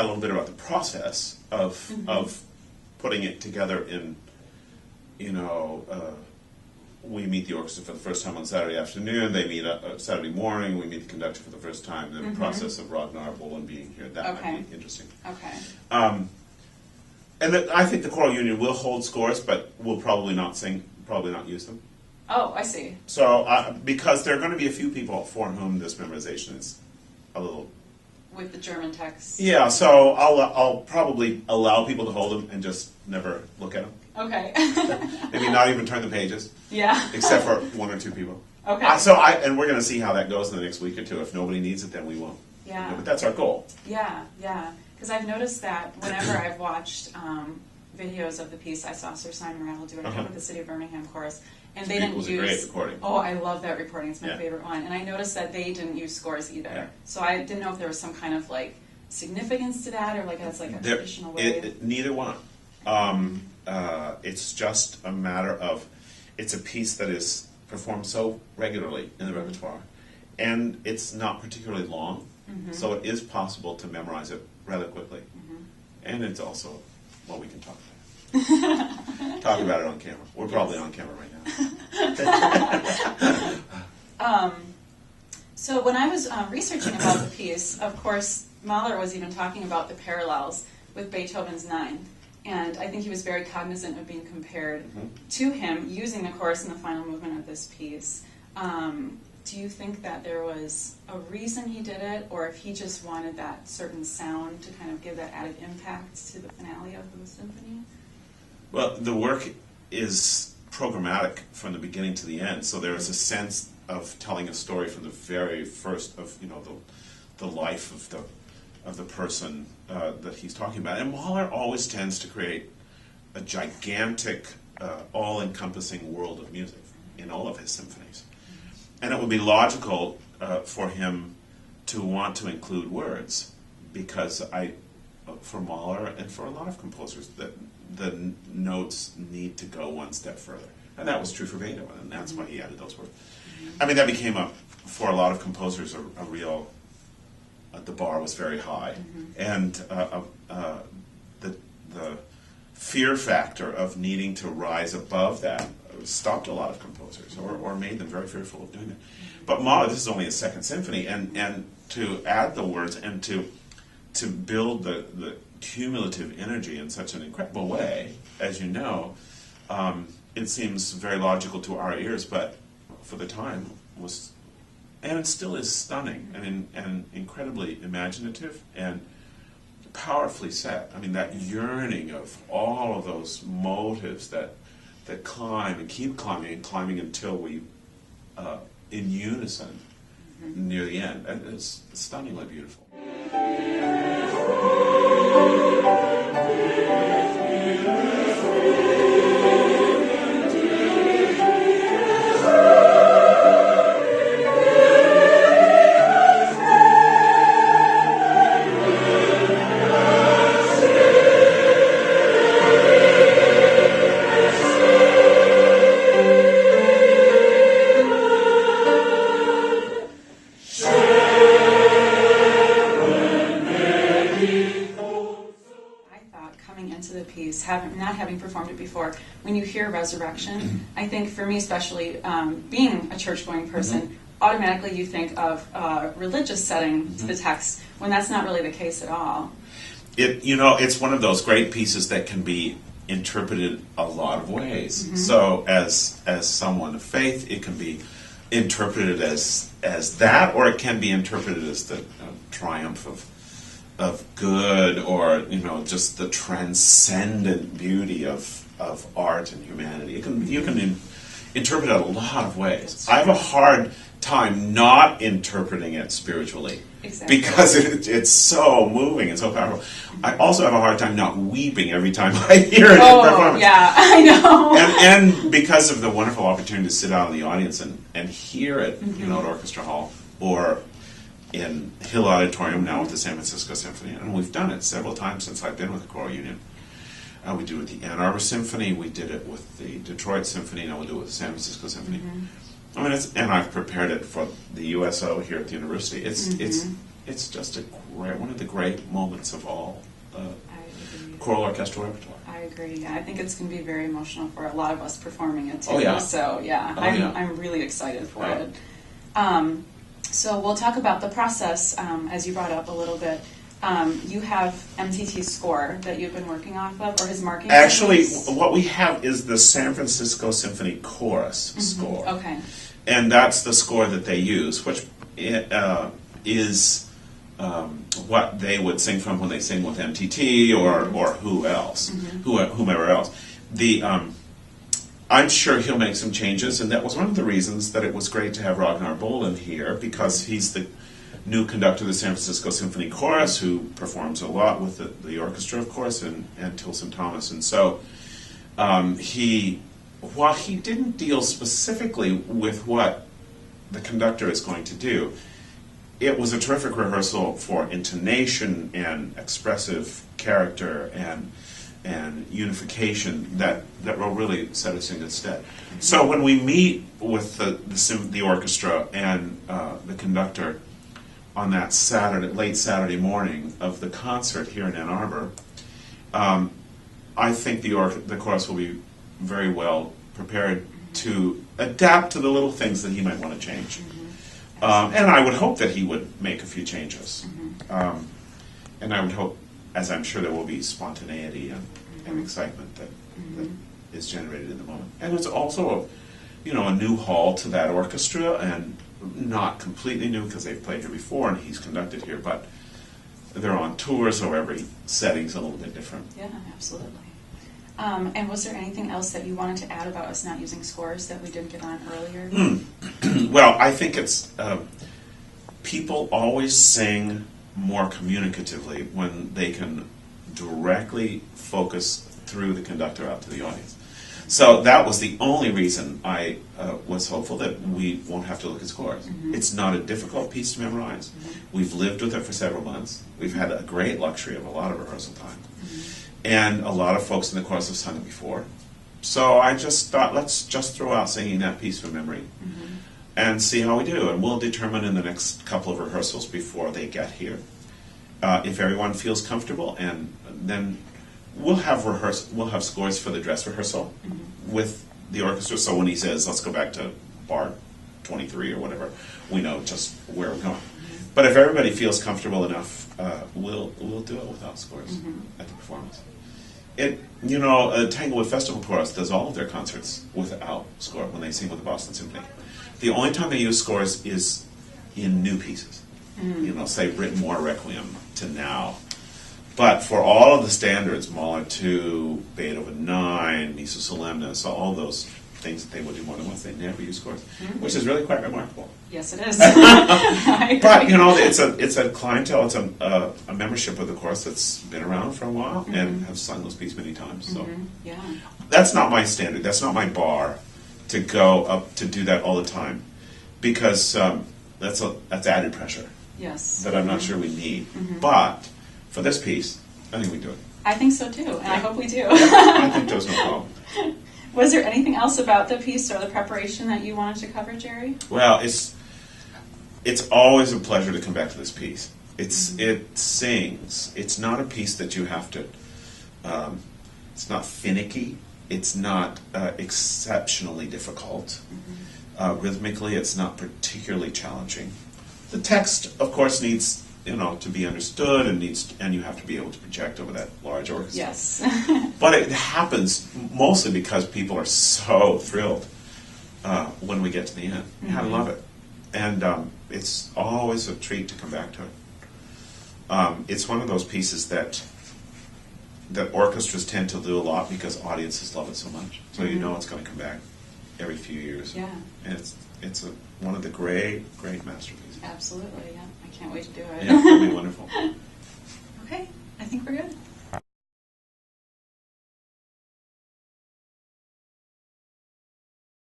chat a little bit about the process of putting it together in, we meet the orchestra for the first time on Saturday afternoon, they meet Saturday morning, we meet the conductor for the first time, the process of Rod Narble and being here, that might be interesting. Okay. And I think the choral union will hold scores, but will probably not use them. Oh, I see. So, because there are going to be a few people for whom this memorization is a little... With the German text? Yeah, so I'll probably allow people to hold them and just never look at them. Okay. Maybe not even turn the pages. Yeah. Except for one or two people. Okay. And we're going to see how that goes in the next week or two. If nobody needs it, then we won't. Yeah. But that's our goal. Yeah, yeah. Because I've noticed that whenever I've watched videos of the piece, I saw Sir Simon Rattle do it with the City of Birmingham Chorus, and they didn't use... It was a great recording. Oh, I love that recording. It's my favorite one. And I noticed that they didn't use scores either. Yeah. So I didn't know if there was some kind of significance to that, or that's a traditional way. Neither one. It's just a matter of, it's a piece that is performed so regularly in the repertoire, and it's not particularly long, so it is possible to memorize it rather quickly. And it's also, we can talk about it. Talk about it on camera. We're probably on camera right now. So when I was researching about the piece, of course, Mahler was even talking about the parallels with Beethoven's Ninth. And I think he was very cognizant of being compared to him using the chorus in the final movement of this piece. Do you think that there was a reason he did it, or if he just wanted that certain sound to kind of give that added impact to the finale of the symphony? Well, the work is programmatic from the beginning to the end, so there is a sense of telling a story from the very first of the life of the person that he's talking about. And Mahler always tends to create a gigantic, all-encompassing world of music in all of his symphonies. And it would be logical for him to want to include words, because for Mahler and for a lot of composers, the notes need to go one step further. And that was true for Beethoven, and that's why he added those words. I mean, that became, for a lot of composers, a real... the bar was very high, and the fear factor of needing to rise above that stopped a lot of composers, or made them very fearful of doing it. But Mahler, this is only his second symphony, and to add the words and to build the cumulative energy in such an incredible way, as you know, it seems very logical to our ears, but for the time was... And it still is stunning and incredibly imaginative and powerfully set. I mean, that yearning of all of those motives that climb and keep climbing and climbing until we, in unison, near the end. And it's stunningly beautiful. Not having performed it before, when you hear Resurrection, I think for me especially, being a church-going person, automatically you think of a religious setting to the text, when that's not really the case at all. It's one of those great pieces that can be interpreted a lot of ways. So as someone of faith, it can be interpreted as that, or it can be interpreted as the triumph of good, or just the transcendent beauty of art and humanity. You can interpret it a lot of ways. I have a hard time not interpreting it spiritually, because it's so moving and so powerful. I also have a hard time not weeping every time I hear it in performance. Yeah, I know. And because of the wonderful opportunity to sit out in the audience and hear it, at Orchestra Hall, or in Hill Auditorium now with the San Francisco Symphony, and we've done it several times since I've been with the Choral Union. We do it with the Ann Arbor Symphony, we did it with the Detroit Symphony, now we'll do it with the San Francisco Symphony. I mean, and I've prepared it for the USO here at the university. It's it's just one of the great moments of all I agree. choral orchestral repertoire. I agree. I think it's going to be very emotional for a lot of us performing it too. Oh, yeah. So yeah, Oh, yeah. I'm really excited for Yeah. it. So we'll talk about the process as you brought up a little bit. You have MTT's score that you've been working off of, or his marking. Actually, techniques? what we have is the San Francisco Symphony chorus score. Okay. And that's the score that they use, which is what they would sing from when they sing with MTT or who else, whomever else. I'm sure he'll make some changes, and that was one of the reasons that it was great to have Ragnar Bolin here, because he's the new conductor of the San Francisco Symphony Chorus, who performs a lot with the orchestra, of course, and Tilson Thomas. And so while he didn't deal specifically with what the conductor is going to do, it was a terrific rehearsal for intonation and expressive character and unification that will really set us in good stead. So when we meet with the orchestra and the conductor on that late Saturday morning of the concert here in Ann Arbor, I think the chorus will be very well prepared to adapt to the little things that he might want to change. And I would hope that he would make a few changes. And I would hope, as I'm sure there will be spontaneity and excitement that is generated in the moment. And it's also a new hall to that orchestra, and not completely new because they've played here before and he's conducted here, but they're on tour, so every setting's a little bit different. Yeah, absolutely. And was there anything else that you wanted to add about us not using scores that we didn't get on earlier? Well, I think it's people always sing more communicatively when they can directly focus through the conductor out to the audience. So that was the only reason I was hopeful that we won't have to look at scores. It's not a difficult piece to memorize. We've lived with it for several months. We've had a great luxury of a lot of rehearsal time. And a lot of folks in the chorus have sung it before. So I just thought, let's just throw out singing that piece from memory and see how we do. And we'll determine in the next couple of rehearsals before they get here if everyone feels comfortable, and then we'll have scores for the dress rehearsal with the orchestra. So when he says, let's go back to bar 23 or whatever, we know just where we're going. But if everybody feels comfortable enough, we'll do it without scores at the performance. Tanglewood Festival Chorus does all of their concerts without score when they sing with the Boston Symphony. The only time they use scores is in new pieces. Say Britten-Moore Requiem to now. But for all of the standards, Mahler 2, Beethoven 9, Missa Solemnis, all those things that they would do more than once, they never use scores, which is really quite remarkable. Yes, it is. But it's a clientele, it's a membership of the chorus that's been around for a while and have sung those pieces many times. So that's not my standard. That's not my bar to go up to do that all the time, because that's added pressure. Yes. That I'm not sure we need. But for this piece, I think we do it. I think so too, and I hope we do. I think there's no problem. Was there anything else about the piece or the preparation that you wanted to cover, Jerry? Well, it's always a pleasure to come back to this piece. It sings. It's not a piece that you have to. It's not finicky. It's not exceptionally difficult. Rhythmically, it's not particularly challenging. The text, of course, needs to be understood, and you have to be able to project over that large orchestra. Yes. But it happens mostly because people are so thrilled when we get to the end. I love it. And it's always a treat to come back to it. It's one of those pieces that orchestras tend to do a lot because audiences love it so much. So it's going to come back every few years. Yeah. And it's one of the great masterpieces. Absolutely, yeah. I can't wait to do it. Yeah, it'll be wonderful. Okay, I think we're good.